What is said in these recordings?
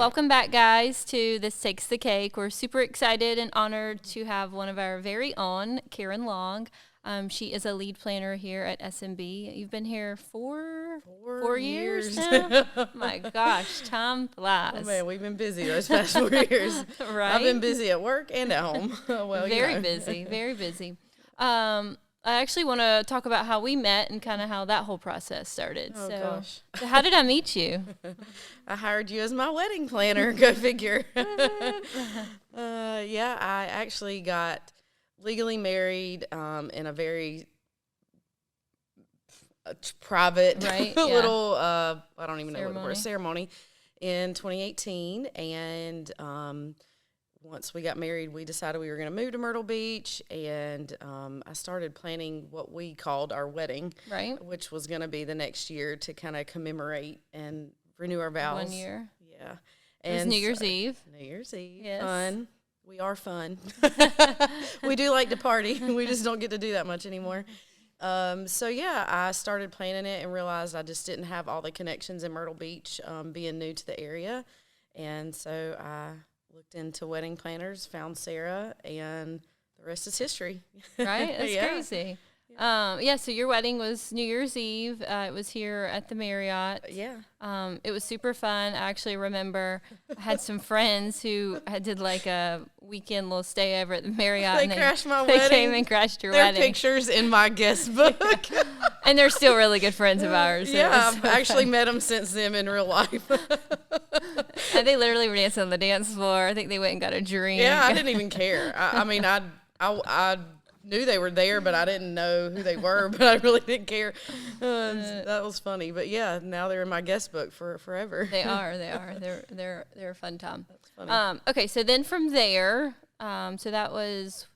Welcome back, guys, to This Takes the Cake. We're super excited and honored to have one of our very own, Karen Long. She is a lead planner here at SMB. You've been here four years now? My gosh, time flies. Oh, man, we've been busy those past 4 years. Right? I've been busy at work and at home. Well, very busy, very busy. I actually want to talk about how we met and kind of how that whole process started. Oh, so, gosh. So how did I meet you? I hired you as my wedding planner. Go figure. Yeah, I actually got legally married in a very private little, I don't even know what the word, ceremony in 2018. And once we got married, we decided we were going to move to Myrtle Beach, and I started planning what we called our wedding, which was going to be the next year to kind of commemorate and renew our vows. 1 year. Yeah. And it was New Year's Eve. New Year's Eve. Yes. Fun. We are fun. We do like to party. We just don't get to do that much anymore. So, yeah, I started planning it and realized I just didn't have all the connections in Myrtle Beach being new to the area. And so I looked into wedding planners, found Sarah, and the rest is history. Right? That's crazy. So your wedding was New Year's Eve. It was here at the Marriott. Yeah. It was super fun. I actually remember I had some friends who did like a weekend little stay over at the Marriott. They crashed my wedding. They came and crashed your wedding. wedding. There are pictures in my guest book. And they're still really good friends of ours. So yeah, I've actually met them since then in real life. And they literally were dancing on the dance floor. I think they went and got a drink. Yeah, I didn't even care. I mean, I knew they were there, but I didn't know who they were, but I really didn't care. That was funny. But yeah, now they're in my guest book for forever. They are. They're a fun time. That's funny. Okay, so then from there, so that was,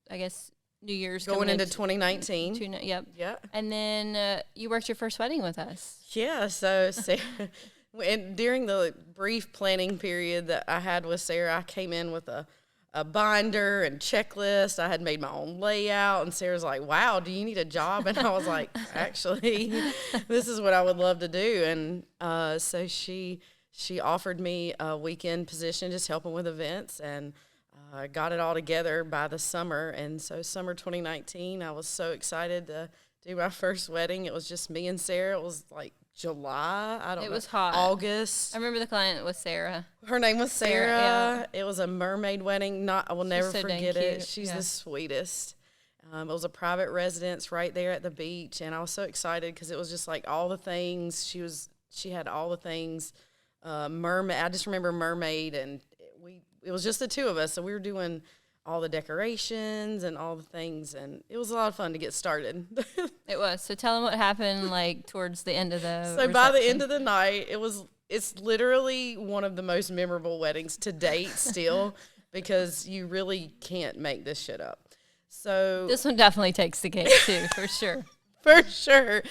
I guess, New Year's going into 2019. Yep. Yeah. And then you worked your first wedding with us. Yeah. So Sarah, and during the brief planning period that I had with Sarah, I came in with a binder and checklist. I had made my own layout, and Sarah's like, "Wow, do you need a job?" And I was like, "Actually, this is what I would love to do." And so she offered me a weekend position, just helping with events, and got it all together by the summer. And so summer 2019, I was so excited to do my first wedding. It was just me and Sarah. It was like July. I don't know. It was hot. August. I remember the client was Sarah. Her name was Sarah. Yeah. It was a mermaid wedding. I will never forget it. She's the sweetest. It was a private residence right there at the beach, and I was so excited because it was just like all the things. She had all the things. Mermaid. I just remember mermaid, and it was just the two of us, so we were doing all the decorations and all the things, and it was a lot of fun to get started. It was. So tell them what happened, like, towards the end of the reception. By the end of the night, it's literally one of the most memorable weddings to date still, because you really can't make this shit up. So this one definitely takes the cake, too, for sure. For sure.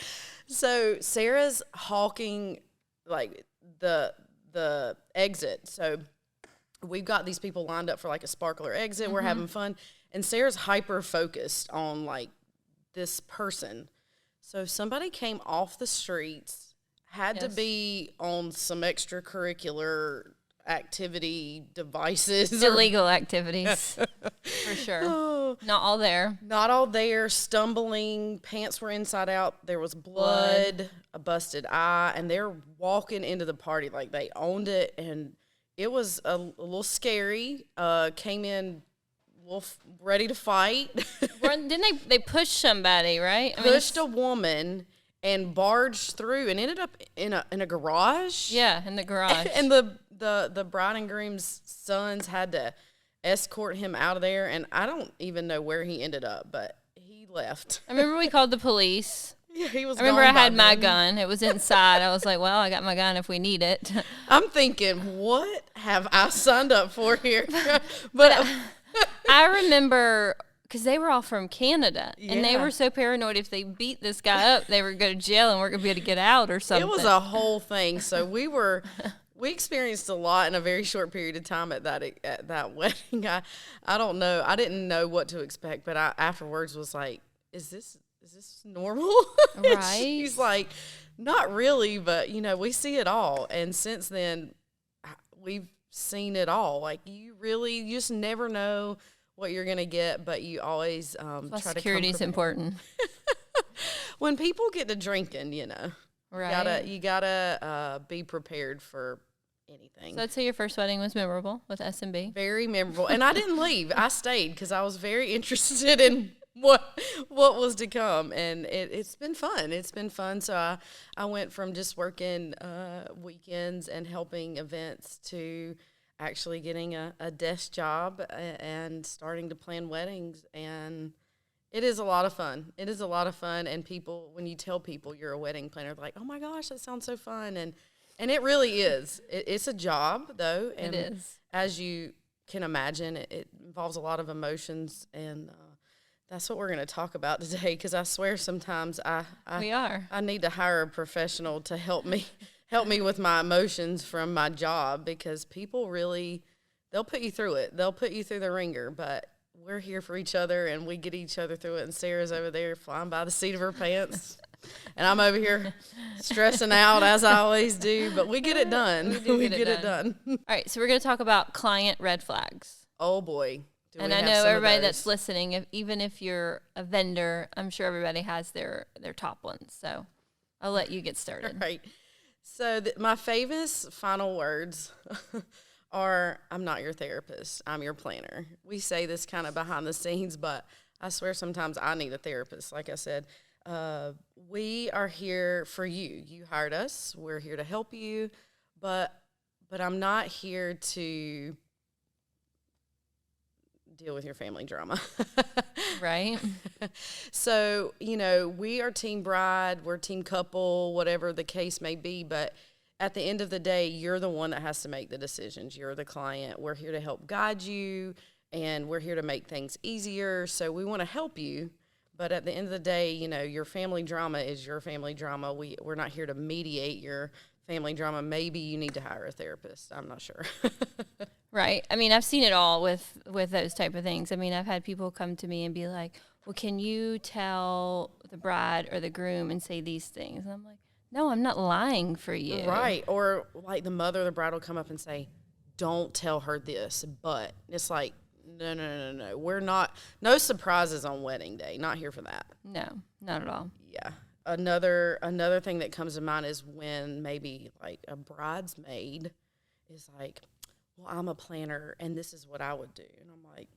So Sarah's hawking, like, the exit. So we've got these people lined up for like a sparkler exit. We're having fun. And Sarah's hyper focused on like this person. So somebody came off the streets, had to be on some extracurricular activity devices. Illegal activities, for sure. Oh, Not all there. Not all there, stumbling, pants were inside out, there was blood, a busted eye, and they're walking into the party like they owned it, and it was a little scary. Came in ready to fight. Didn't they push somebody, right? Pushed a woman and barged through and ended up in a garage. Yeah, in the garage. And the bride and groom's sons had to escort him out of there, and I don't even know where he ended up, but he left. I remember we called the police. Yeah, he was. I remember I had my gun. It was inside. I was like, well, I got my gun if we need it. I'm thinking, what have I signed up for here? But I remember, because they were all from Canada, and they Yeah. were so paranoid if they beat this guy up, they would go to jail and we're going to be able to get out or something. it was a whole thing. So we experienced a lot in a very short period of time at that wedding. I don't know. I didn't know what to expect, but I afterwards was like, is this normal? Right. She's like, not really, but we see it all. And since then, we've seen it all. Like, you just never know what you're going to get, but you always try to come security is important. When people get to drinking, Right. you gotta be prepared for anything. So I'd say your first wedding was memorable with SMB. Very memorable. And I didn't leave. I stayed because I was very interested in what was to come. And it's been fun. It's been fun. So I went from just working weekends and helping events to actually getting a desk job and starting to plan weddings. And it is a lot of fun. It is a lot of fun. And people, when you tell people you're a wedding planner, they're like, oh my gosh, that sounds so fun. And it really is. It's a job, though. And it is. As you can imagine, it involves a lot of emotions. And that's what we're going to talk about today, because I swear sometimes I need to hire a professional to help me with my emotions from my job, because people really, they'll put you through it. They'll put you through the ringer, but we're here for each other, and we get each other through it. And Sarah's over there flying by the seat of her pants, and I'm over here stressing out, as I always do. But we get it done. We get it done. All right, so we're going to talk about client red flags. Oh, boy. And I know everybody that's listening, even if you're a vendor, I'm sure everybody has their top ones. So I'll let you get started. Right. So my famous final words are, I'm not your therapist, I'm your planner. We say this kind of behind the scenes, but I swear sometimes I need a therapist. Like I said, we are here for you. You hired us. We're here to help you, but I'm not here to deal with your family drama. Right. So, we are team bride, we're team couple, whatever the case may be, but at the end of the day, you're the one that has to make the decisions. You're the client. We're here to help guide you, and we're here to make things easier. So we want to help you, but at the end of the day, your family drama is your family drama. We're not here to mediate your family drama. Maybe you need to hire a therapist. I'm not sure. Right. I mean, I've seen it all with those type of things. I mean, I've had people come to me and be like, well, can you tell the bride or the groom and say these things? And I'm like, no, I'm not lying for you. Right. Or like the mother of the bride will come up and say, don't tell her this. But it's like, no. We're not, no surprises on wedding day. Not here for that. No, not at all. Yeah. Another thing that comes to mind is when maybe like a bridesmaid is like, well, I'm a planner and this is what I would do. And I'm like,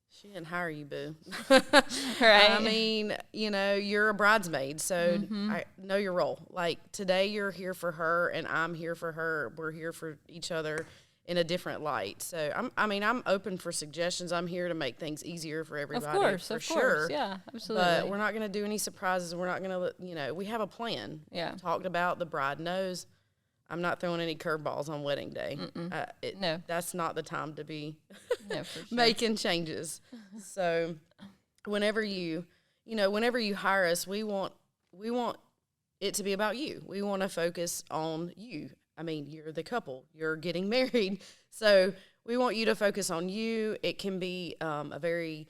she didn't hire you, boo. Right. I mean, you're a bridesmaid, so I know your role. Like, today you're here for her and I'm here for her. We're here for each other in a different light. So, I'm open for suggestions. I'm here to make things easier for everybody. Of course. Yeah, absolutely. But we're not going to do any surprises. We're not going to, we have a plan. Yeah. We talked about, the bride knows. I'm not throwing any curveballs on wedding day. No. That's not the time to be No, for sure. making changes. So whenever you hire us, we want it to be about you. We want to focus on you. I mean, you're the couple. You're getting married. So we want you to focus on you. It can be a very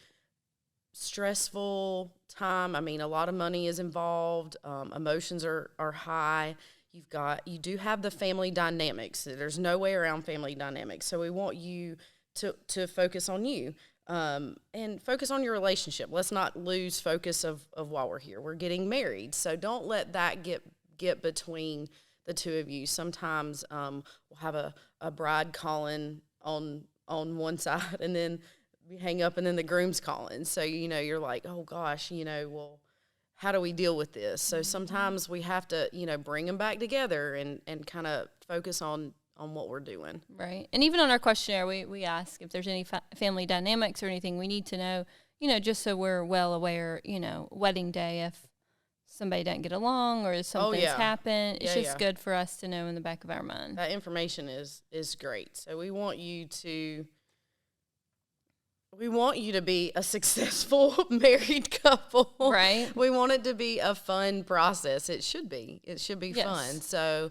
stressful time. I mean, a lot of money is involved. Emotions are high. You do have the family dynamics. There's no way around family dynamics. So we want you to focus on you and focus on your relationship. Let's not lose focus of why we're here. We're getting married. So don't let that get between the two of you. Sometimes we'll have a bride calling on one side, and then we hang up, and then the groom's calling. So, you're like, oh gosh, well, how do we deal with this? So sometimes we have to, bring them back together and kind of focus on what we're doing. Right. And even on our questionnaire, we ask if there's any family dynamics or anything we need to know, just so we're well aware, wedding day, if somebody doesn't get along or something's happened, it's just good for us to know in the back of our mind. That information is great. So we want you to be a successful married couple. Right. We want it to be a fun process. It should be. Yes. Fun. So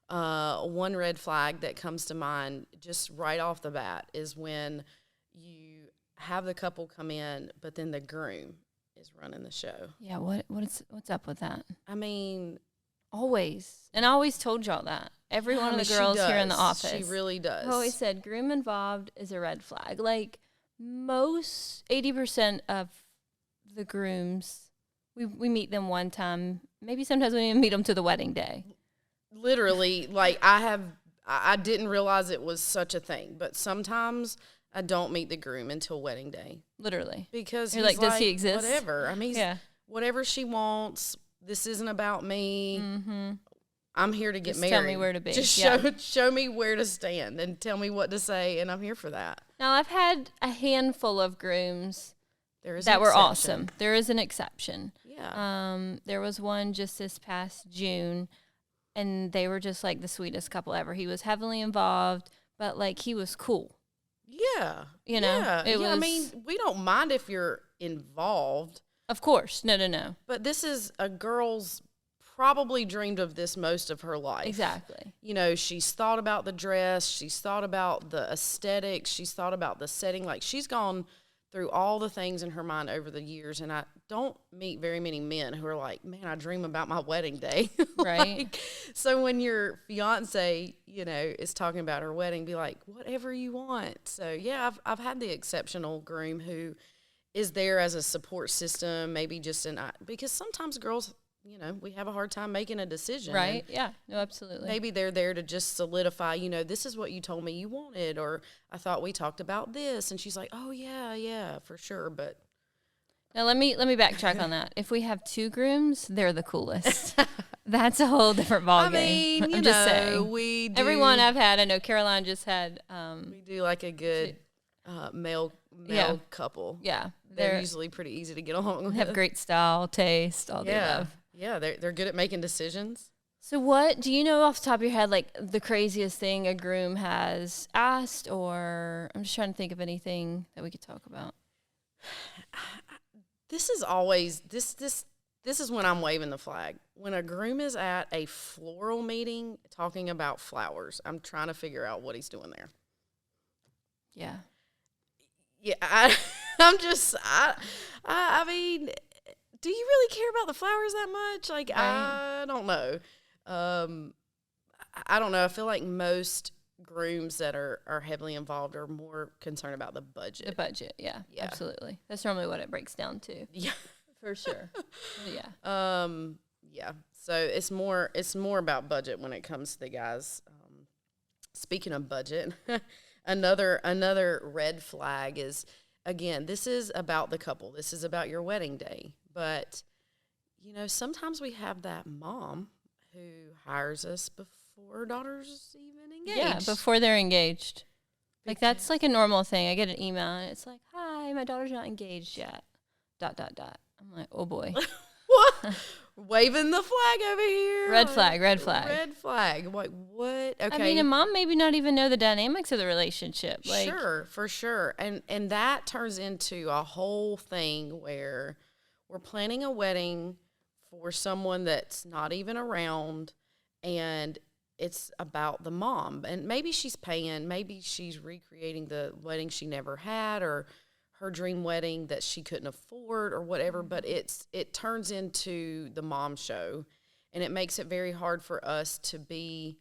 one red flag that comes to mind just right off the bat is when you have the couple come in, but then the groom is running the show. Yeah, what's up with that? I mean, always. And I always told y'all that. every one I of mean, the girls she here in the does. office. She really does. I've always said groom involved is a red flag. Like most 80% of the grooms, we meet them one time. Maybe sometimes we even meet them to the wedding day. Literally, like I didn't realize it was such a thing, but sometimes I don't meet the groom until wedding day. Literally. Because You're he's like, does he exist? Whatever. I mean, Yeah. whatever she wants. This isn't about me. Mm-hmm. I'm here to get Just married. tell me where to be. Just show me where to stand and tell me what to say, and I'm here for that. Now, I've had a handful of grooms There is that an were exception. awesome. There is an exception. Yeah. There was one just this past June, and they were just like the sweetest couple ever. He was heavily involved, but like he was cool. Yeah. You know, Yeah. it was. I mean, we don't mind if you're involved. Of course. No. But this is a girl's probably dreamed of this most of her life. Exactly. You know, she's thought about the dress. She's thought about the aesthetics. She's thought about the setting. Like, she's gone through all the things in her mind over the years. And I don't meet very many men who are like, man, I dream about my wedding day. Right. So when your fiance, you know, is talking about her wedding, be like, whatever you want. So, yeah, I've had the exceptional groom who is there as a support system, maybe just because sometimes girls, you know, we have a hard time making a decision. Right. Yeah. No, absolutely. Maybe they're there to just solidify, you know, this is what you told me you wanted, or I thought we talked about this. And she's like, oh, yeah, for sure. But now let me backtrack on that. If we have two grooms, they're the coolest. That's a whole different ballgame. I mean, I'm just saying. we do. Everyone I've had, I know Caroline just had. We do like a good male couple. Yeah. They're usually pretty easy to get along with. Have great style, taste, all the above. Yeah, they're good at making decisions. So what, do you know off the top of your head, like the craziest thing a groom has asked, or I'm just trying to think of anything that we could talk about. This is always, this is when I'm waving the flag. When a groom is at a floral meeting talking about flowers, I'm trying to figure out what he's doing there. Yeah. Yeah, I mean, do you really care about the flowers that much? Like, right. I don't know. I don't know. I feel like most grooms that are heavily involved are more concerned about the budget. The budget, yeah. Absolutely. That's normally what it breaks down to. Yeah. For sure. Yeah. Yeah. So it's more about budget when it comes to the guys. Speaking of budget, another red flag is, again, this is about the couple. This is about your wedding day. But, you know, sometimes we have that mom who hires us before daughter's even engaged. Yeah, before they're engaged. Like, that's like a normal thing. I get an email, and it's like, hi, my daughter's not engaged yet. ... I'm like, oh, boy. What? Waving the flag over here. Red flag. Red flag. Like, what? Okay. I mean, a mom maybe not even know the dynamics of the relationship. Like, sure, for sure. And that turns into a whole thing where we're planning a wedding for someone that's not even around, and it's about the mom. And maybe she's paying, maybe she's recreating the wedding she never had, or her dream wedding that she couldn't afford, or whatever, but it turns into the mom show, and it makes it very hard for us to be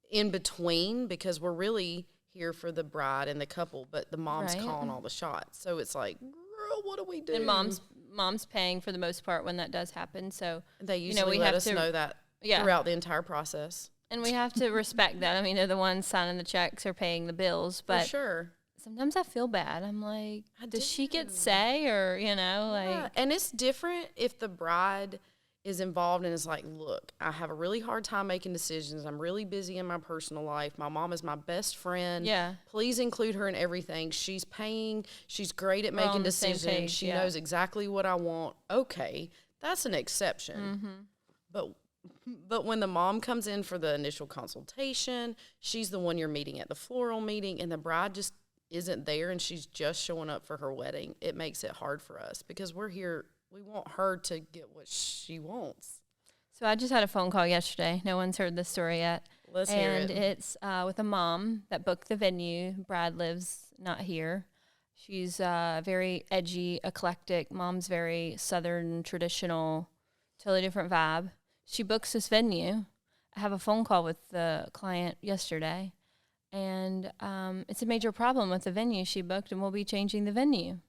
in between, because we're really here for the bride and the couple, but the mom's calling all the shots. So it's like, girl, what do we do? And mom's paying for the most part when that does happen. So they usually let us know that throughout the entire process. And we have to respect that. I mean, they're the ones signing the checks or paying the bills, but for sure. Sometimes I feel bad. I'm like, does she get say, or, you know, like. Yeah. And it's different if the bride is involved and is like, look, I have a really hard time making decisions. I'm really busy in my personal life. My mom is my best friend. Yeah. Please include her in everything. She's paying. She's great at making decisions. She knows exactly what I want. Okay, that's an exception. Mm-hmm. But when the mom comes in for the initial consultation, she's the one you're meeting at the floral meeting, and the bride just isn't there, and she's just showing up for her wedding. It makes it hard for us, because we're here. We want her to get what she wants. So I just had a phone call yesterday. No one's heard this story yet. Let's hear it. And it's with a mom that booked the venue. Bride lives not here. She's very edgy, eclectic. Mom's very Southern, traditional, totally different vibe. She books this venue, I have a phone call with the client yesterday, and it's a major problem with the venue she booked, and we'll be changing the venue.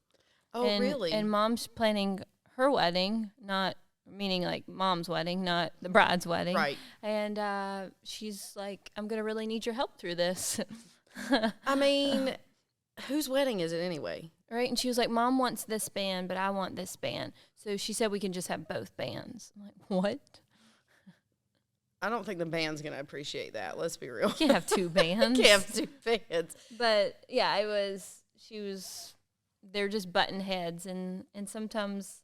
Oh, really? And mom's planning her wedding, not meaning like mom's wedding, not the bride's wedding. Right. And she's like, I'm going to really need your help through this. I mean, whose wedding is it anyway? Right. And she was like, Mom wants this band, but I want this band. So she said we can just have both bands. I'm like, what? I don't think the band's going to appreciate that. Let's be real. You can't have two bands. Can't have two bands. But yeah, they're just button heads. And sometimes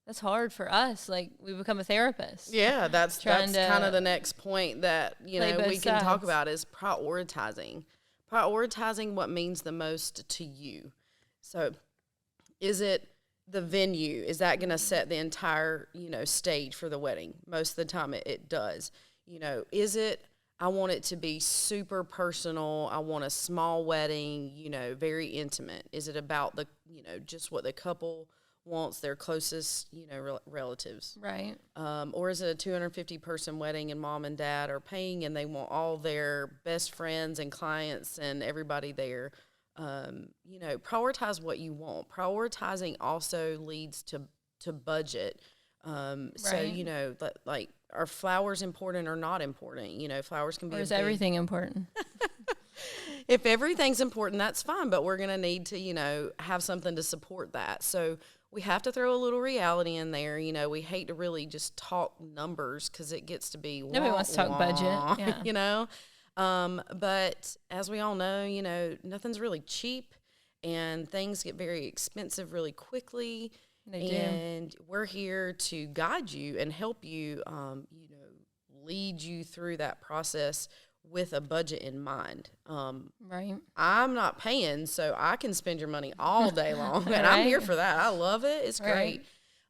that's hard for us. Like, we become a therapist. Yeah, that's kind of the next point that, we can sides. talk about is prioritizing. Prioritizing what means the most to you. So is it the venue? Is that going to set the entire, stage for the wedding? Most of the time it does. Is it, I want it to be super personal. I want a small wedding, very intimate. Is it about the, just what the couple wants, their closest, relatives? Right. Or is it a 250 person wedding and mom and dad are paying and they want all their best friends and clients and everybody there? Prioritize what you want. Prioritizing also leads to budget. Right. So, like, are flowers important or not important? Flowers can be. Or is everything important? If everything's important, that's fine, but we're going to need to, have something to support that. So we have to throw a little reality in there. We hate to really just talk numbers because it gets to be Nobody wants to talk budget. Yeah. But as we all know, nothing's really cheap and things get very expensive really quickly. They do. And we're here to guide you and help you, lead you through that process with a budget in mind. Right. I'm not paying, so I can spend your money all day long, and Right. I'm here for that. I love it. It's Right.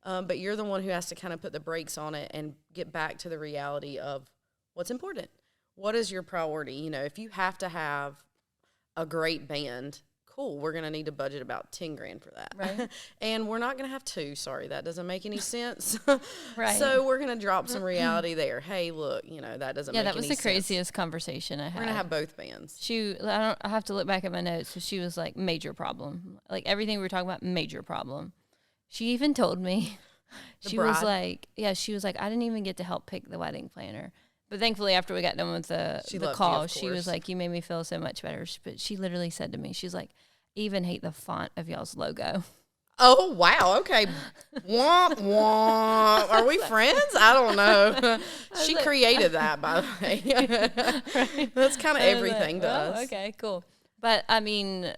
great. But you're the one who has to kind of put the brakes on it and get back to the reality of what's important. What is your priority? If you have to have a great band, cool, we're going to need to budget about 10 grand for that. Right. And we're not going to have two. Sorry, that doesn't make any sense. Right. So we're going to drop some reality there. Hey, look, that doesn't make any sense. Yeah, that was the craziest conversation I had. We're going to have both bands. I have to look back at my notes. So she was like, major problem. Like, everything we were talking about, major problem. She even told me, she was like, I didn't even get to help pick the wedding planner. But thankfully, after we got done with the call, she was like, you made me feel so much better. But she literally said to me, she's like, even hate the font of y'all's logo. Oh, wow. Okay. Womp, womp. Are we friends? I don't know. She created that, by the way. Right. That's kind of everything to us. Okay, cool. But, I mean,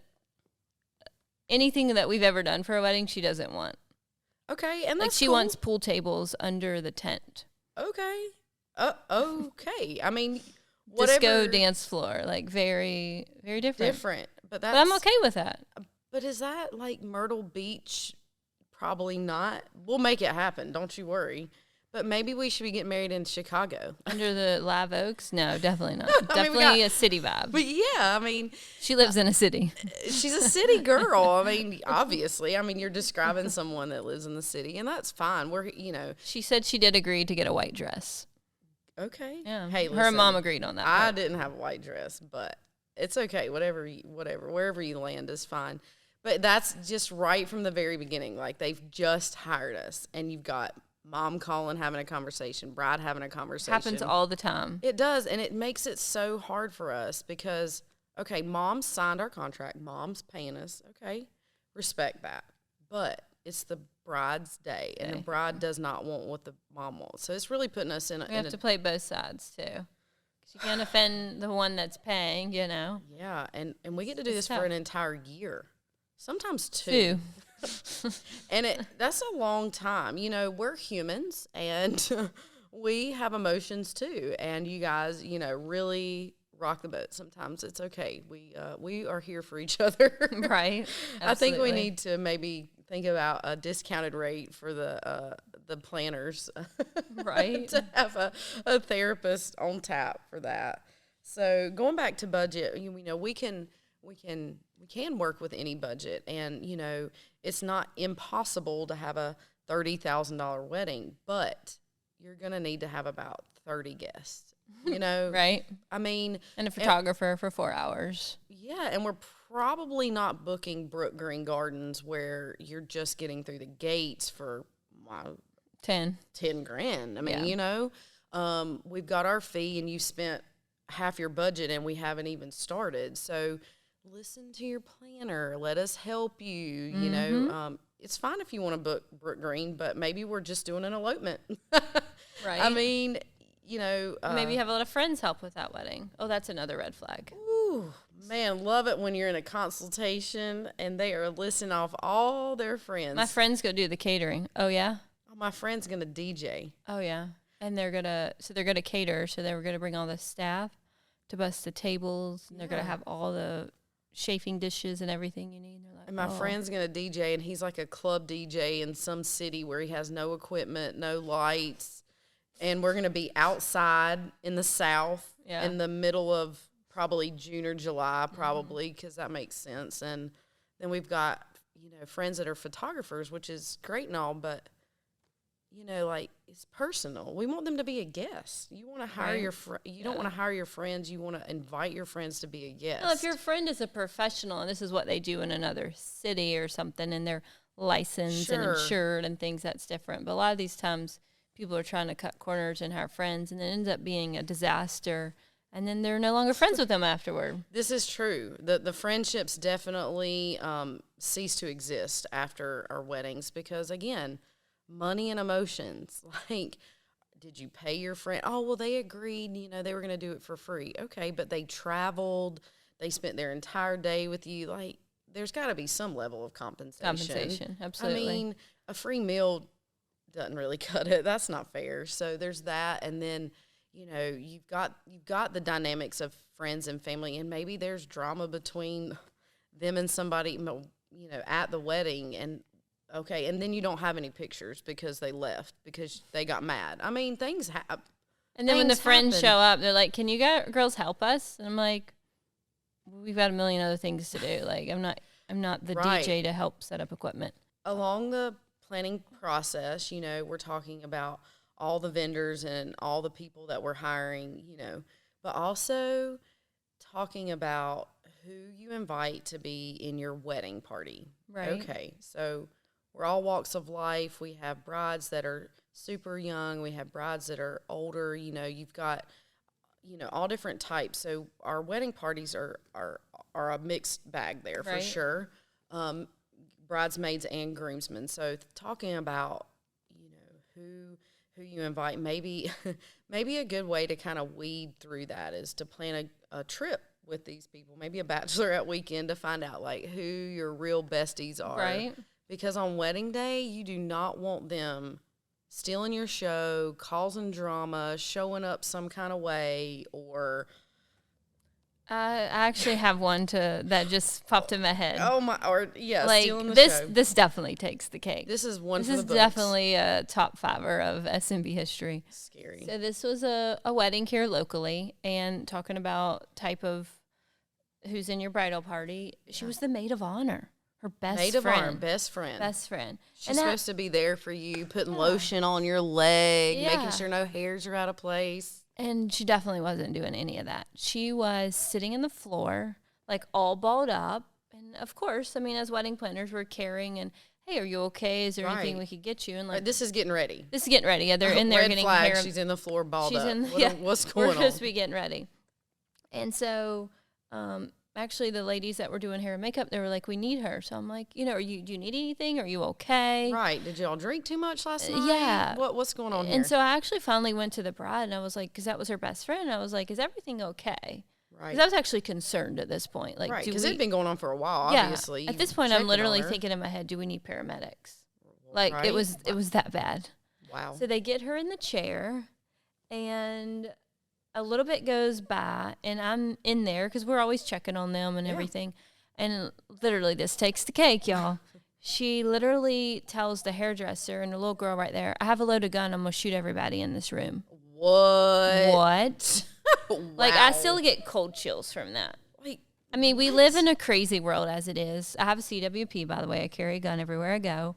anything that we've ever done for a wedding, she doesn't want. Okay, and that's she wants pool tables under the tent. Okay. Okay. I mean, whatever. Disco dance floor, like very, very different. But I'm okay with that. But is that like Myrtle Beach? Probably not. We'll make it happen. Don't you worry. But maybe we should be getting married in Chicago. Under the Live Oaks? No, definitely not. Definitely a city vibe. But yeah, I mean. She lives in a city. She's a city girl. I mean, obviously. I mean, you're describing someone that lives in the city, and that's fine. She said she did agree to get a white dress. Okay. Yeah. Hey, her mom agreed on that. I didn't have a white dress, but it's okay. Whatever, wherever you land is fine. But that's just right from the very beginning. Like, they've just hired us, and you've got mom calling, having a conversation, bride having a conversation. Happens all the time. It does, and it makes it so hard for us because, okay, mom signed our contract. Mom's paying us. Okay, respect that. But it's the bride's day, and the bride does not want what the mom wants. So it's really putting us in a... We have to play both sides, too. Because you can't offend the one that's paying, Yeah, and we get to do this for an entire year. Sometimes two. And that's a long time. We're humans, and we have emotions, too. And you guys, really rock the boat. Sometimes it's okay. We are here for each other. Right. Absolutely. I think we need to maybe think about a discounted rate for the planners. Right. To have a therapist on tap for that. So going back to budget, we can work with any budget, and it's not impossible to have a $30,000 wedding, but you're going to need to have about 30 guests, you know? Right. I mean. And a photographer for 4 hours. Yeah, and we're probably not booking Brook Green Gardens where you're just getting through the gates for 10 grand. I mean, you know, we've got our fee and you spent half your budget and we haven't even started. So listen to your planner. Let us help you. You know, it's fine if you want to book Brook Green, but maybe we're just doing an elopement. Right. I mean, you know. Maybe you have a lot of friends help with that wedding. Oh, that's another red flag. Ooh, man, love it when you're in a consultation and they are listing off all their friends. My friends go do the catering. Oh, yeah? Oh, my friend's going to DJ. Oh, yeah. And they're going to cater. So they're going to bring all the staff to bust the tables. And they're going to have all the chafing dishes and everything you need. And my friend's going to DJ, and he's like a club DJ in some city where he has no equipment, no lights. And we're going to be outside in the South in the middle of probably June or July, probably, because that makes sense. And then we've got, you know, friends that are photographers, which is great and all, but, you know, like, it's personal. We want them to be a guest. You want to hire your you don't want to hire your friends. You want to invite your friends to be a guest. Well, if your friend is a professional and this is what they do in another city or something and they're licensed and insured and things, that's different. But a lot of these times people are trying to cut corners and hire friends, and it ends up being a disaster. And then they're no longer friends with them afterward. This is true. The friendships definitely cease to exist after our weddings because, again, money and emotions. Like, did you pay your friend? Oh, well, they agreed, you know, they were going to do it for free. Okay, but they traveled. They spent their entire day with you. Like, there's got to be some level of compensation. Absolutely. I mean, a free meal doesn't really cut it. That's not fair. So there's that. And then, you know, you've got the dynamics of friends and family, and maybe there's drama between them and somebody, you know, at the wedding, and okay, and then you don't have any pictures because they left because they got mad. I mean, things happen. And then when the friends show up, they're like, "Can you girls help us?" And I'm like, "We've got a million other things to do. Like, I'm not the DJ to help set up equipment." Along the planning process, you know, we're talking about all the vendors and all the people that we're hiring, you know, but also talking about who you invite to be in your wedding party. Right. Okay. So we're all walks of life. We have brides that are super young. We have brides that are older. You know, you've got, you know, all different types. So our wedding parties are a mixed bag there for sure. Bridesmaids and groomsmen. So talking about, you know, who you invite, maybe a good way to kind of weed through that is to plan a trip with these people, maybe a bachelorette weekend to find out like who your real besties are. Right. Because on wedding day, you do not want them stealing your show, causing drama, showing up some kind of way, or I actually have one that just popped in my head. Oh my! Or like stealing the this. show. This definitely takes the cake. This is one. This for is the books. definitely a top fiver of SMB history. Scary. So this was a wedding here locally, and talking about type of who's in your bridal party. She was the maid of honor. Her Maid of Honor, best friend. Best friend. She's supposed to be there for you, putting lotion on your leg, Yeah. making sure no hairs are out of place. And she definitely wasn't doing any of that. She was sitting in the floor, like all balled up. And of course, I mean, as wedding planners, we're caring and, hey, are you okay? Is there anything we could get you? And like, this is getting ready. This is getting ready. Yeah, they're in there Red getting flag, hair. she's in the floor balled up. What's going we're on? supposed to be getting ready. And so, actually, the ladies that were doing hair and makeup, they were like, we need her. So I'm like, you know, do you need anything? Are you okay? Right. Did y'all drink too much last night? Yeah. What's going on here? And so I actually finally went to the bride, and I was like, because that was her best friend. I was like, is everything okay? Right. Because I was actually concerned at this point. Like, because it had been going on for a while, obviously. Yeah. At this point, I'm literally thinking in my head, do we need paramedics? Like, it was that bad. Wow. So they get her in the chair, and a little bit goes by, and I'm in there because we're always checking on them and everything. And literally, this takes the cake, y'all. She literally tells the hairdresser and the little girl right there, I have a loaded gun. I'm going to shoot everybody in this room. What? Wow. Like, I still get cold chills from that. Like, I mean, we live in a crazy world as it is. I have a CWP, by the way. I carry a gun everywhere I go.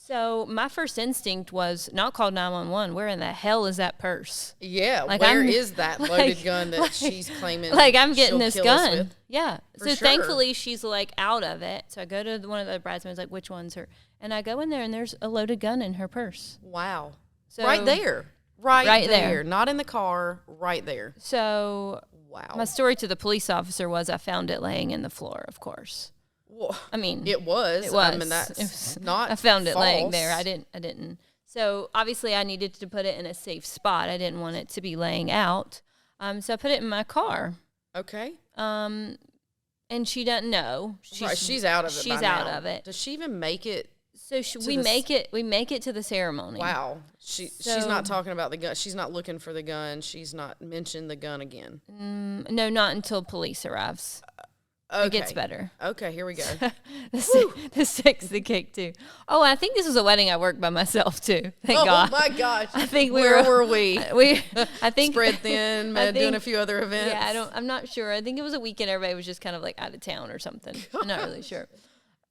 So my first instinct was not call 911. Where in the hell is that purse? Yeah, Like, where I'm- is that loaded gun that she's claiming? Like, I'm getting she'll this kill us gun. with? Yeah. For So sure. thankfully she's like out of it. So I go to one of the bridesmaids, like, which one's her? And I go in there and there's a loaded gun in her purse. Wow. So Right there. Right there. there. Not in the car, right there. So Wow. my story to the police officer was I found it laying in the floor, of course. Well, I mean, it was. It was. I mean, that's It was- not I found it laying false. there. I didn't. So obviously I needed to put it in a safe spot. I didn't want it to be laying out. So I put it in my car. Okay. And she doesn't know. She's out of it. She's by out now. of it. Does she even make it? So we make it to the ceremony. Wow. She's not talking about the gun. She's not looking for the gun. She's not mentioned the gun again. No, not until police arrives. Okay. It gets better. Okay, here we go. This takes the cake too. Oh, I think this was a wedding I worked by myself too. Thank God. Oh my gosh. I think Where were we? I think Spread thin, doing a few other events. Yeah, I'm not sure. I think it was a weekend. Everybody was just kind of like out of town or something. I'm not really sure.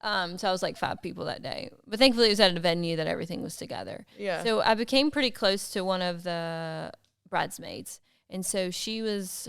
So I was like 5 people that day, but thankfully it was at a venue that everything was together. Yeah. So I became pretty close to one of the bridesmaids, and so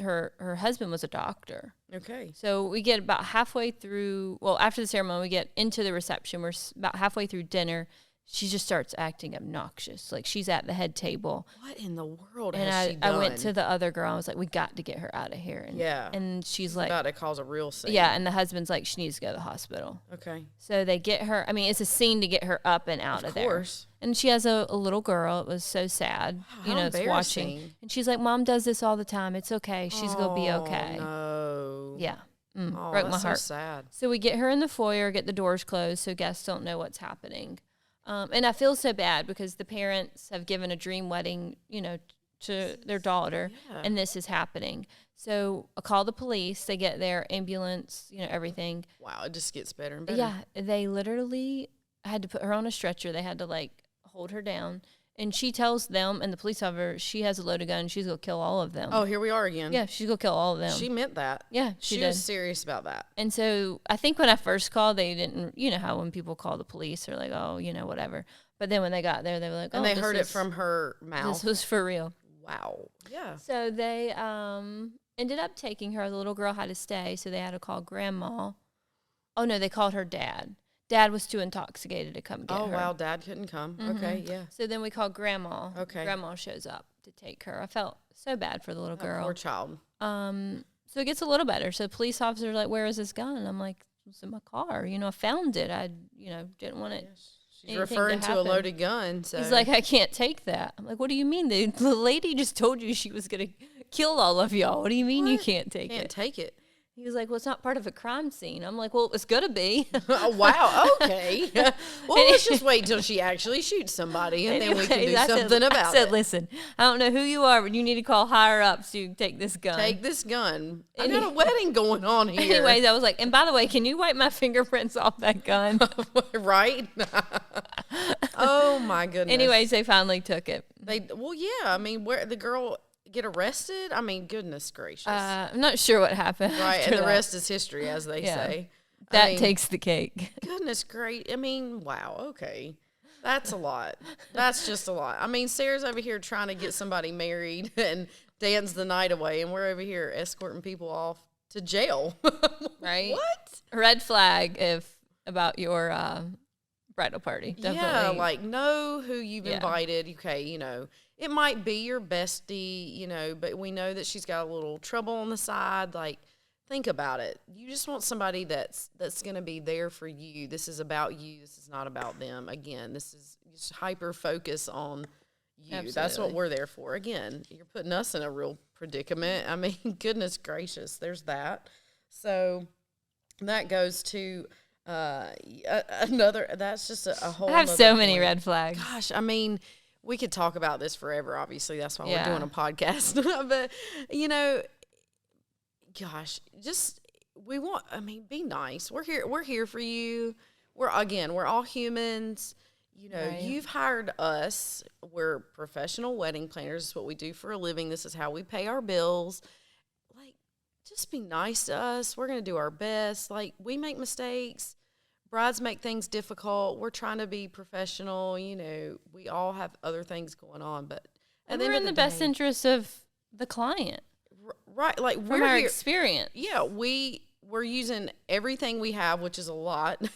her husband was a doctor. Okay. So we get about halfway through. Well, after the ceremony, we get into the reception. We're about halfway through dinner. She just starts acting obnoxious. Like she's at the head table. What in the world And has she done? I went to the other girl. I was like, we got to get her out of here. And, Yeah. And she's like, about to cause a real scene. yeah. And the husband's like, she needs to go to the hospital. Okay. So they get her. I mean, it's a scene to get her up and out of there. Of course. And she has a little girl. It was so sad. How It's watching. embarrassing. And she's like, Mom does this all the time. It's okay. She's going to be okay. No. Yeah. Oh, broke my that's heart. so sad. So we get her in the foyer, get the doors closed so guests don't know what's happening. And I feel so bad because the parents have given a dream wedding, to their daughter, and this is happening. So I call the police. They get there, ambulance, everything. Wow, it just gets better and better. Yeah, they literally had to put her on a stretcher. They had to, hold her down. And she tells them and the police officer she has a loaded gun. She's going to kill all of them. Oh, here we are again. Yeah, she's going to kill all of them. She meant that. Yeah, she did. was serious about that. And so I think when I first called, they didn't, how when people call the police, they're like, oh, whatever. But then when they got there, they were like, And oh, they this heard it is- from her mouth. This was for real. Wow. Yeah. So they ended up taking her. The little girl had to stay, so they had to call grandma. Oh, no, they called her dad. Dad was too intoxicated to come get her. Oh, wow. Dad couldn't come. Okay. Yeah. So then we called grandma. Okay. Grandma shows up to take her. I felt so bad for the little Oh, girl. poor child. So it gets a little better. So the police officer's like, where is this gun? And I'm like, it's in my car. I found it. I, didn't want it. She's anything referring to to a happen. loaded gun. So. He's like, I can't take that. I'm like, what do you mean? The lady just told you she was going to kill all of y'all. What do you mean you can't take can't it? take it. He was like, well, it's not part of a crime scene. I'm like, well, it was going to be. Oh, wow. Okay. Well, let's just wait till she actually shoots somebody, and then we can do Anyways, something about I said, it. listen, I don't know who you are, but you need to call higher up so you can take this gun. Take this gun. I got a wedding going on here. Anyways, I was like, and by the way, can you wipe my fingerprints off that gun? Right? Oh, my goodness. Anyways, they finally took it. Well, yeah. I mean, where the girl get arrested? I mean, goodness gracious. I'm not sure what happened. Right, after and the that. rest is history, as they Yeah. say. That I mean, takes the cake. goodness great. I mean, wow. Okay, that's a lot. That's just a lot. I mean, Sarah's over here trying to get somebody married and dance the night away, and we're over here escorting people off to jail. Right? What? Red flag about your bridal party. Definitely. Yeah, like know who you've Yeah. invited. Okay, it might be your bestie, but we know that she's got a little trouble on the side. Like, think about it. You just want somebody that's going to be there for you. This is about you. This is not about them. Again, this is just hyper focus on you. That's what Absolutely. we're there for. Again, you're putting us in a real predicament. I mean, goodness gracious, there's that. So that goes to another. That's just a whole. I have nother so many point. red flags. Gosh, I mean, we could talk about this forever. Obviously, that's why Yeah. we're doing a podcast. But gosh, just be nice. We're here for you. We're all humans. Right. You've hired us. We're professional wedding planners. This is what we do for a living. This is how we pay our bills. Like, just be nice to us. We're gonna do our best. Like, we make mistakes, brides make things difficult. We're trying to be professional. We all have other things going on, but and we're in the best interest of the client. Right. Like from our experience. Yeah. We're using everything we have, which is a lot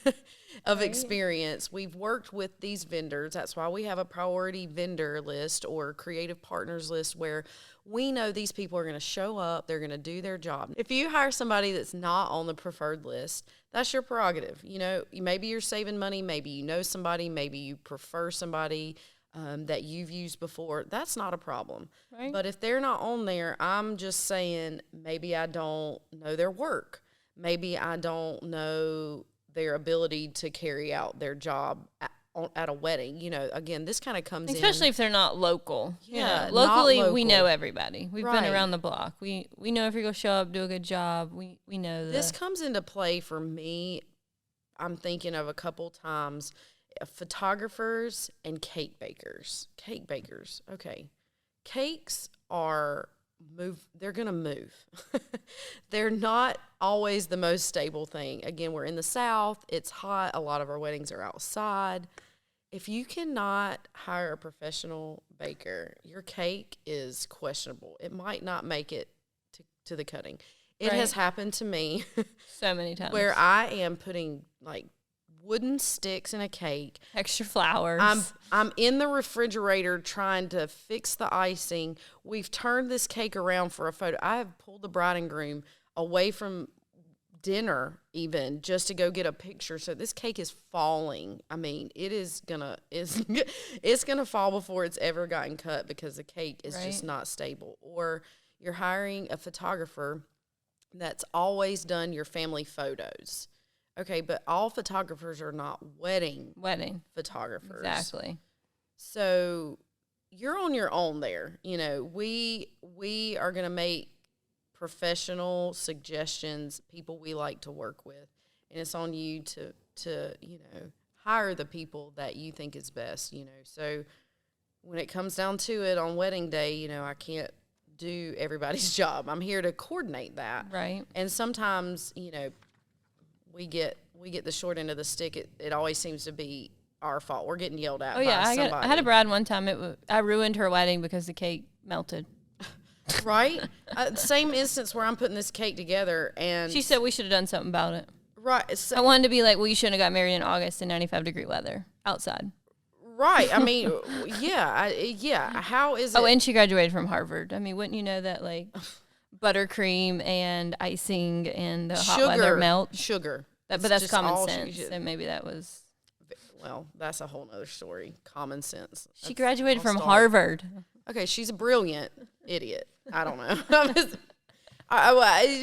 of experience. We've worked with these vendors. That's why we have a priority vendor list or creative partners list where we know these people are going to show up. They're going to do their job. If you hire somebody that's not on the preferred list, that's your prerogative. Maybe you're saving money. Maybe you know somebody. Maybe you prefer somebody that you've used before. That's not a problem. Right. But if they're not on there, I'm just saying maybe I don't know their work. Maybe I don't know their ability to carry out their job at a wedding. Again, this kind of comes especially if they're not local. Yeah, locally, not local. we know everybody. We've been around the block. We know if you're going to show up, do a good job. We know this comes into play for me. I'm thinking of a couple times, photographers and cake bakers. Cake bakers, okay. Cakes are they're going to move. They're not always the most stable thing. Again, we're in the South. It's hot. A lot of our weddings are outside. If you cannot hire a professional baker, your cake is questionable. It might not make it to the cutting. It has happened to me so many times where I am putting like wooden sticks in a cake, extra flowers. I'm in the refrigerator trying to fix the icing. We've turned this cake around for a photo. I have pulled the bride and groom away from dinner even just to go get a picture. So this cake is falling. I mean, it's gonna fall before it's ever gotten cut because the cake is just not stable. Or you're hiring a photographer that's always done your family photos. Okay, but all photographers are not wedding photographers. Exactly. So you're on your own there. We are going to make professional suggestions, people we like to work with, and it's on you to hire the people that you think is best. So when it comes down to it on wedding day, I can't do everybody's job. I'm here to coordinate that. Right. And sometimes, we get the short end of the stick. It always seems to be our fault. We're getting yelled at by somebody. I had a bride one time. I ruined her wedding because the cake melted. Right? Same instance where I'm putting this cake together, and she said we should have done something about it. Right. So, I wanted to be like, well, you shouldn't have got married in August in 95-degree weather outside. Right. I mean, yeah. How is it? Oh, and she graduated from Harvard. I mean, wouldn't you know that, like, buttercream and icing and the hot weather melt? Sugar. But that's common sense. And maybe that was... Well, that's a whole other story. Common sense. She graduated from Harvard. Okay, she's a brilliant idiot. I don't know.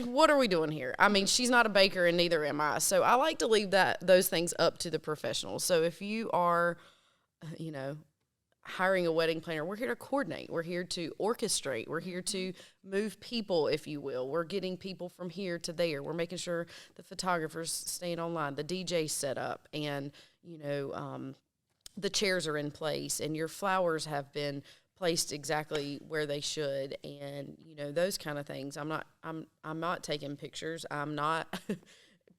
What are we doing here? I mean, she's not a baker and neither am I. So I like to leave those things up to the professionals. So if you are, hiring a wedding planner, we're here to coordinate. We're here to orchestrate. We're here to move people, if you will. We're getting people from here to there. We're making sure the photographer's staying online, the DJ's set up, and, the chairs are in place, and your flowers have been placed exactly where they should, and those kind of things. I'm not taking pictures. I'm not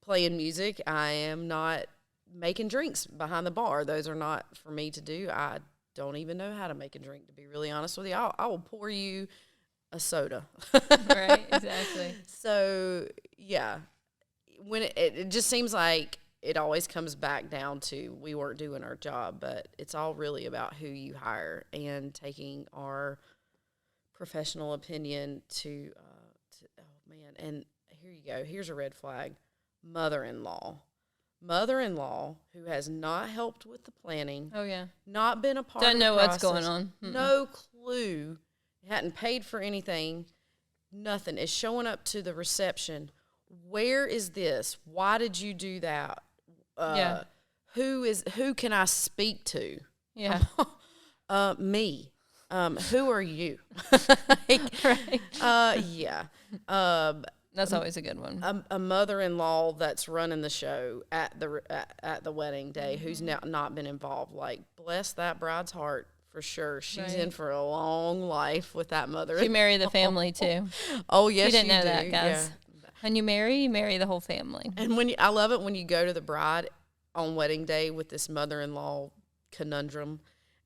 playing music. I am not making drinks behind the bar. Those are not for me to do. I don't even know how to make a drink, to be really honest with you. I will pour you a soda. Right, exactly. So yeah, when it just seems like it always comes back down to we weren't doing our job, but it's all really about who you hire and taking our professional opinion to oh man. And here you go. Here's a red flag. Mother-in-law who has not helped with the planning. Oh yeah. Not been a part Doesn't of the know process, what's going on. No clue. Hadn't paid for anything. Nothing. Is showing up to the reception. Where is this? Why did you do that? Yeah. Who can I speak to? Yeah. Me. Who are you? Right. Yeah. That's always a good one. A mother-in-law that's running the show at the wedding day, who's not been involved. Like, bless that bride's heart for sure. She's in for a long life with that mother. She married the family too. Oh yes, you didn't know do. that, guys. Yeah. When you marry the whole family. And I love it when you go to the bride, on wedding day with this mother-in-law conundrum,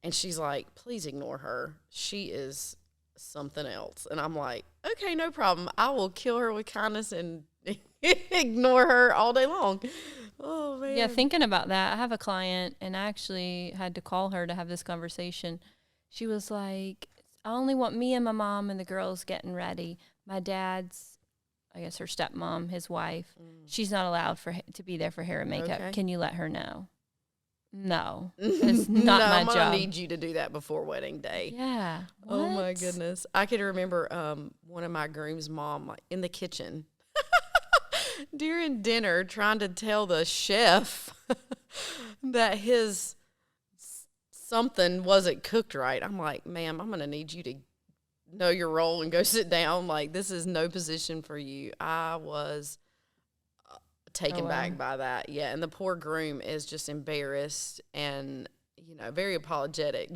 and she's like, please ignore her. She is something else. And I'm like, okay, no problem. I will kill her with kindness and ignore her all day long. Oh, man. Yeah, thinking about that, I have a client, and I actually had to call her to have this conversation. She was like, I only want me and my mom and the girls getting ready. My dad's, I guess her stepmom, his wife, she's not allowed to be there for hair and makeup. Okay. Can you let her know? No, it's not my I'm job. gonna need you to do that before wedding day. Yeah. Oh my What? goodness. I can remember one of my groom's mom like, in the kitchen during dinner trying to tell the chef that his something wasn't cooked right. I'm like, ma'am, I'm gonna need you to know your role and go sit down. Like, this is no position for you. I was taken back by that. Yeah, and the poor groom is just embarrassed and, you know, very apologetic.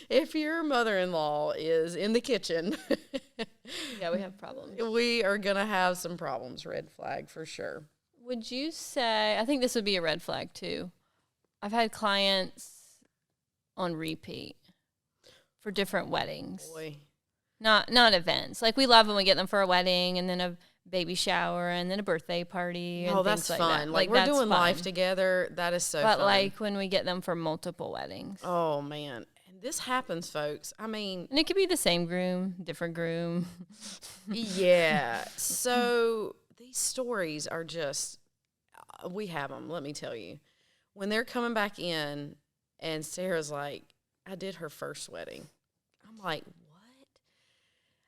If your mother-in-law is in the kitchen, Yeah, we have problems. we are going to have some problems. Red flag for sure. Would you say, I think this would be a red flag too. I've had clients on repeat for different weddings. Boy. Not events. Like, we love when we get them for a wedding and then a baby shower and then a birthday party. And Oh, things that's like fun. that. Like, we're that's doing fun. life together. That is so But fun. like when we get them for multiple weddings. Oh, man. And this happens, folks. I mean, And it could be the same groom, different groom. yeah. So these stories are just, we have them, let me tell you. When they're coming back in and Sarah's like, I did her first wedding. I'm like, what?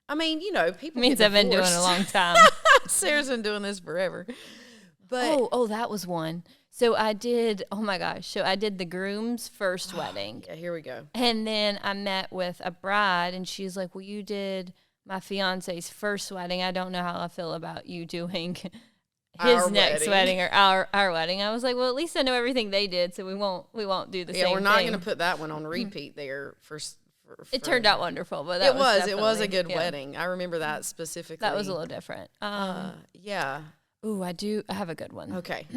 I mean, you know, people Means get I've been doing it a divorced. long time. Sarah's been doing this forever. But Oh, that was one. So I did, oh my gosh. So I did the groom's first wedding. yeah, here we go. And then I met with a bride, and she's like, well, you did my fiance's first wedding. I don't know how I feel about you doing his Our next wedding. wedding or our wedding. I was like, well, at least I know everything they did, so we won't do the same Yeah, thing. we're not going to put that one on repeat there for It turned out wonderful, but that it was a definitely- good yeah, wedding. I remember that specifically. That was a little different. Yeah. Ooh, I have a good one. Okay.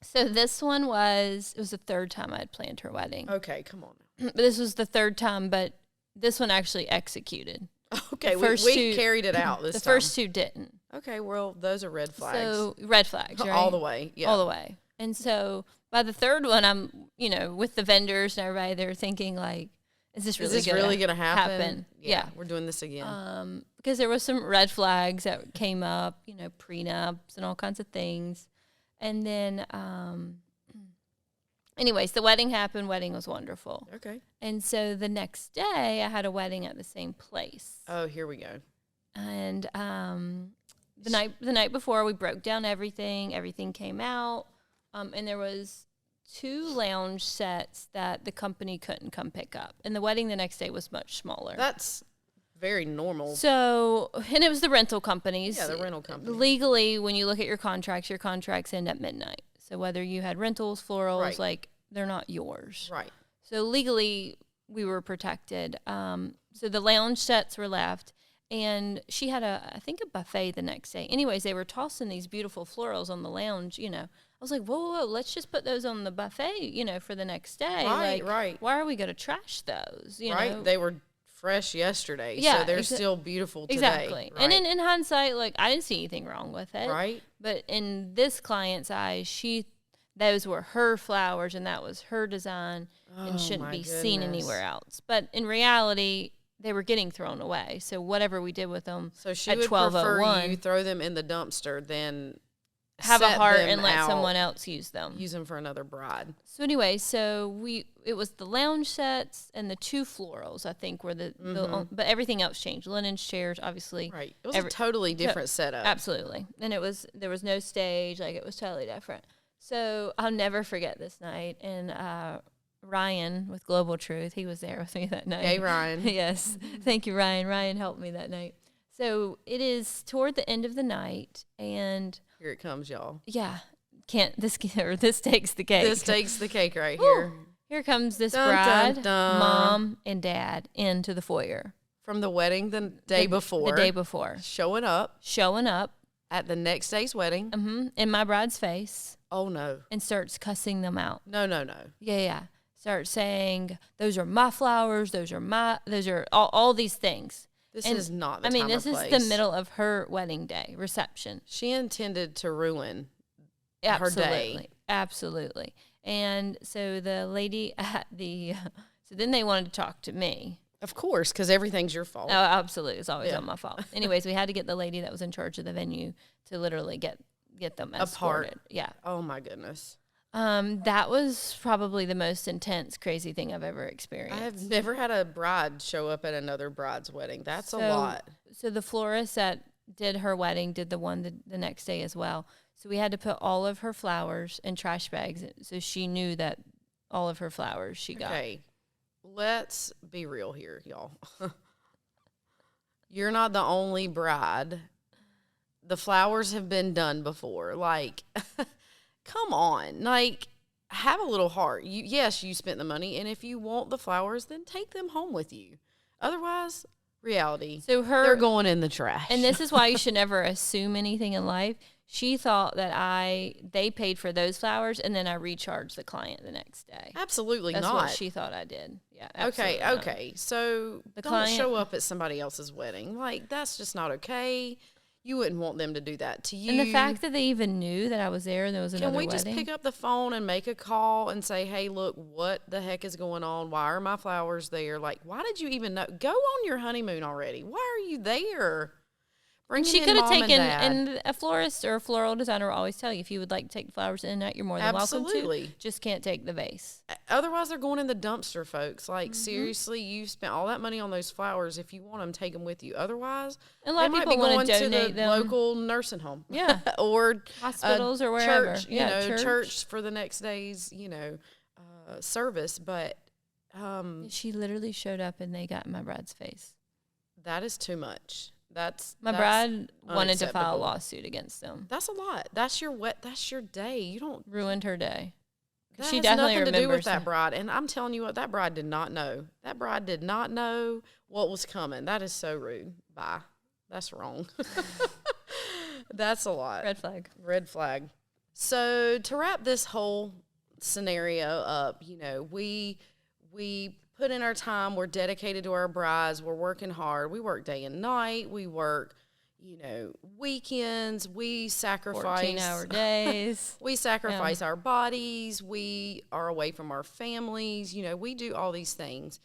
So this one it was the third time I'd planned her wedding. Okay, come on. But this was the third time, but this one actually executed. Okay, The we first we two- carried it out this The time. first two didn't. Okay, well, those are red flags. So red flags, right? All the way. Yeah. All the way. And so by the third one, I'm, with the vendors and everybody, they're thinking like, is this really going to happen? Yeah. We're doing this again. Because there was some red flags that came up, prenups and all kinds of things. And then, anyways, the wedding happened. Wedding was wonderful. Okay. And so the next day, I had a wedding at the same place. Oh, here we go. And the night before, we broke down everything. Everything came out, and there was 2 lounge sets that the company couldn't come pick up. And the wedding the next day was much smaller. That's very normal. So, and it was the rental companies. Yeah, the rental company. Legally, when you look at your contracts end at midnight. So whether you had rentals, florals, Right. like, they're not yours. Right. So legally, we were protected. So the lounge sets were left, and she had I think a buffet the next day. Anyways, they were tossing these beautiful florals on the lounge, I was like, whoa, let's just put those on the buffet, for the next day. Right, like, right. Why are we going to trash those, Right. know? They were fresh yesterday, Yeah, so they're still beautiful today. Exactly. Right. And in hindsight, like, I didn't see anything wrong with it. Right. But in this client's eyes, those were her flowers and that was her design and Oh, shouldn't my be seen goodness. anywhere else. But in reality, they were getting thrown away. So whatever we did with them So she at would prefer 12:01, you throw them in the dumpster than have a set heart them and let out, someone else use them. use them for another bride. So anyway, it was the lounge sets and the 2 florals, I think, were but everything else changed. Linens, chairs, obviously. Right. It was a totally different setup. Absolutely. And there was no stage, like, it was totally different. So I'll never forget this night. And Ryan with Global Truth, he was there with me that night. Hey, Ryan. Yes. Thank you, Ryan. Ryan helped me that night. So it is toward the end of the night, and Here it comes, y'all. yeah, this takes the cake. This takes the cake right Woo. here. Here comes this Dun, bride, dun, dun. mom, and dad into the foyer. From the wedding the day before. The day before. Showing up Showing up at the next day's wedding. in my bride's face. Oh, no. and starts cussing them out. No. Yeah. Starts saying, those are my flowers. Those are all these things. This is not the I mean, time or this is place. the middle of her wedding day reception. She intended to ruin her Absolutely. day. Absolutely. And so the lady at so then they wanted to talk to me. Of course, because everything's your fault. Oh, absolutely. It's always on my fault. Anyways, we had to get the lady that was in charge of the venue to literally get them escorted. Apart. Yeah. Oh, my goodness. That was probably the most intense, crazy thing I've ever experienced. I have never had a bride show up at another bride's wedding. That's a lot. So the florist that did her wedding did the one the next day as well. So we had to put all of her flowers in trash bags so she knew that all of her flowers she got. Okay, let's be real here, y'all. You're not the only bride. The flowers have been done before. Like, come on. Like, have a little heart. Yes, you spent the money, and if you want the flowers, then take them home with you. Otherwise, reality. So they're going in the trash. And this is why you should never assume anything in life. She thought that they paid for those flowers, and then I recharged the client the next day. Absolutely That's not. what she thought I did. Yeah. Absolutely Okay. not. So The don't client- show up at somebody else's wedding. Like, that's just not okay. You wouldn't want them to do that to you. And the fact that they even knew that I was there and there was another Can we wedding. just pick up the phone and make a call and say, hey, look, what the heck is going on? Why are my flowers there? Like, why did you even know? Go on your honeymoon already. Why are you there? Bring She in could have mom and taken, dad. and a florist or a floral designer will always tell you if you would like to take the flowers in and out, you're more than welcome Absolutely. to. Just can't take the vase. Otherwise, they're going in the dumpster, folks. Like, Mm-hmm. seriously, you spent all that money on those flowers. If you want them, take them with you. Otherwise, A lot they of might be people want going to donate the them. local nursing home. Yeah. or Hospitals a or wherever. Church, church for the next day's, service. But She literally showed up and they got in my bride's face. that is too much. That's Bride wanted to file a unacceptable. lawsuit against them. That's a lot. That's your day. You don't. Ruined her day. That She has definitely nothing to do with remembers that bride. And I'm telling you what, that bride did not know. That bride did not know what was coming. That is so rude. Bye. That's wrong. That's a lot. Red flag. Red flag. So to wrap this whole scenario up, we put in our time. We're dedicated to our brides. We're working hard. We work day and night. We work, weekends. We sacrifice 14-hour days. We sacrifice our bodies. We are away from our families. We do all these things,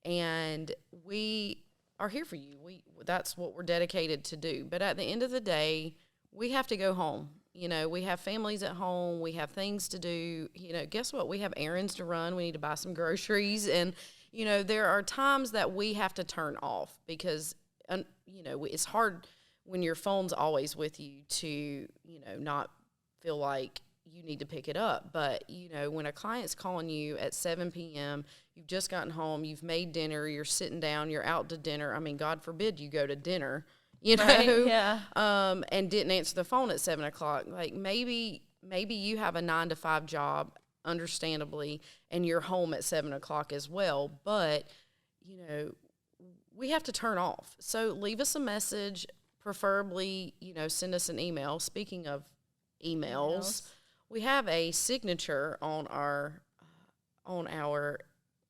and we are here for you. That's what we're dedicated to do. But at the end of the day, we have to go home. We have families at home. We have things to do. Guess what? We have errands to run. We need to buy some groceries. And, there are times that we have to turn off because, it's hard when your phone's always with you to, not feel like you need to pick it up. But, when a client's calling you at 7 p.m., you've just gotten home, you've made dinner, you're sitting down, you're out to dinner. I mean, God forbid you go to dinner. Right, yeah. And didn't answer the phone at 7 o'clock. Like maybe you have a 9-to-5 job, understandably, and you're home at 7 o'clock as well. But, we have to turn off. So leave us a message, preferably, send us an email. Speaking of emails. We have a signature on our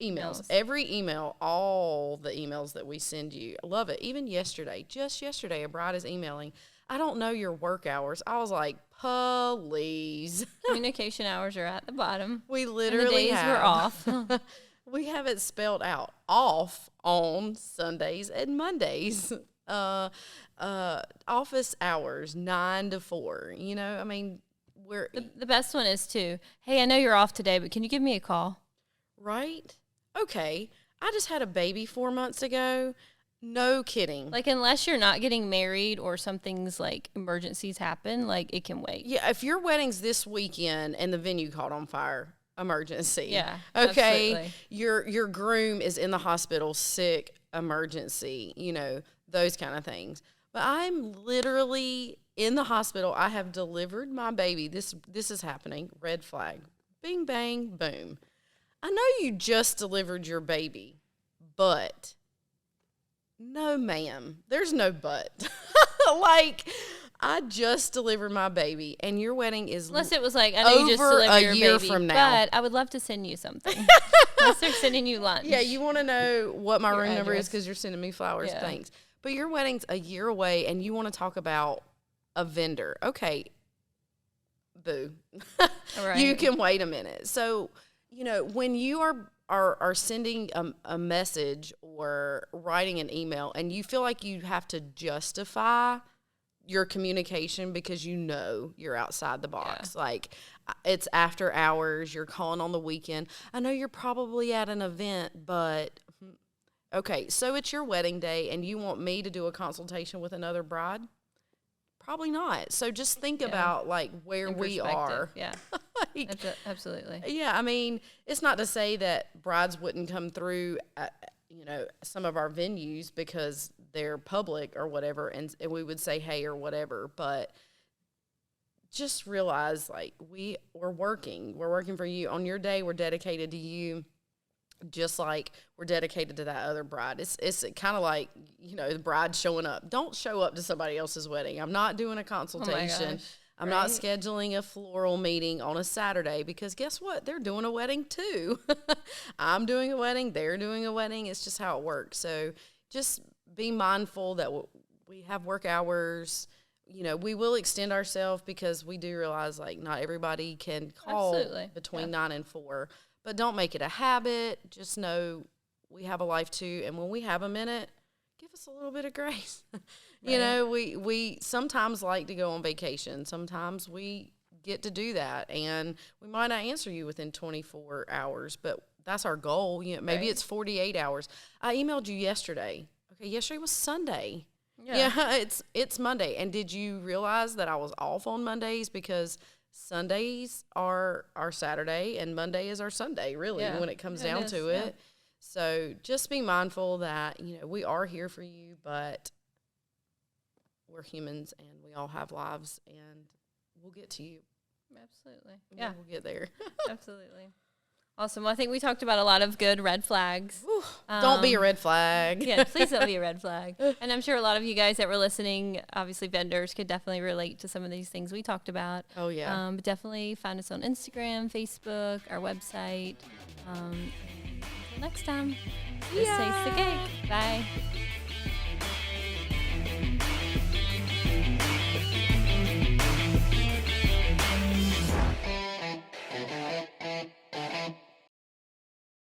emails. Every email, all the emails that we send you. I love it. Even just yesterday, a bride is emailing, I don't know your work hours. I was like, please. Communication hours are at the bottom. We And literally the days have. were off. We have it spelled out. Off on Sundays and Mondays. Office hours, 9 to 4. I mean, we're... The best one is too, hey, I know you're off today, but can you give me a call? Right? Okay. I just had a baby 4 months ago. No kidding. Like, unless you're not getting married or something's like emergencies happen, like it can wait. Yeah, if your wedding's this weekend and the venue caught on fire, emergency. Yeah. Okay. Absolutely. Your groom is in the hospital, sick, emergency, those kind of things. But I'm literally in the hospital. I have delivered my baby. This is happening. Red flag. Bing, bang, boom. I know you just delivered your baby, but no, ma'am. There's no but. Like, I just delivered my baby, and your wedding is Unless it was like, I know you just over delivered a your year baby, from now. but I would love to send you something. Unless they're sending you lunch. Yeah, you want to know what my Your room number is address. because you're sending me flowers. Yeah. Thanks. But your wedding's a year away, and you want to talk about a vendor. Okay, boo. Right. You can wait a minute. So, when you are sending a message or writing an email, and you feel like you have to justify your communication because you're outside the box. Like, it's after hours, you're calling on the weekend. I know you're probably at an event, but okay, so it's your wedding day and you want me to do a consultation with another bride? Probably not. So just think about like where we are. Yeah. Like, Absolutely. yeah, I mean, it's not to say that brides wouldn't come through some of our venues because they're public or whatever, and we would say hey or whatever, but just realize like we're working for you. On your day, we're dedicated to you, just like we're dedicated to that other bride. It's kind of like, the bride showing up. Don't show up to somebody else's wedding. I'm not doing a consultation. Oh my gosh, I'm not scheduling a floral meeting on a Saturday because guess what? They're doing a wedding too. I'm doing a wedding. They're doing a wedding. It's just how it works. So just be mindful that we have work hours. We will extend ourselves because we do realize like not everybody can call between 9 and 4. But don't make it a habit. Just know we have a life too. And when we have a minute, give us a little bit of grace. We sometimes like to go on vacation. Sometimes we get to do that. And we might not answer you within 24 hours, but that's our goal. Maybe it's 48 hours. I emailed you yesterday. Okay, yesterday was Sunday. Yeah, it's Monday. And did you realize that I was off on Mondays because Sundays are our Saturday and Monday is our Sunday, really, when it comes down to it. Yeah. So just be mindful that, we are here for you, but we're humans and we all have lives and we'll get to you. Absolutely. Yeah. We'll get there. Absolutely. Awesome. Well, I think we talked about a lot of good red flags. Don't be a red flag. Yeah, please don't be a red flag. And I'm sure a lot of you guys that were listening, obviously vendors, could definitely relate to some of these things we talked about. Oh, yeah. But definitely find us on Instagram, Facebook, our website. And until next time, this tastes the cake. Bye.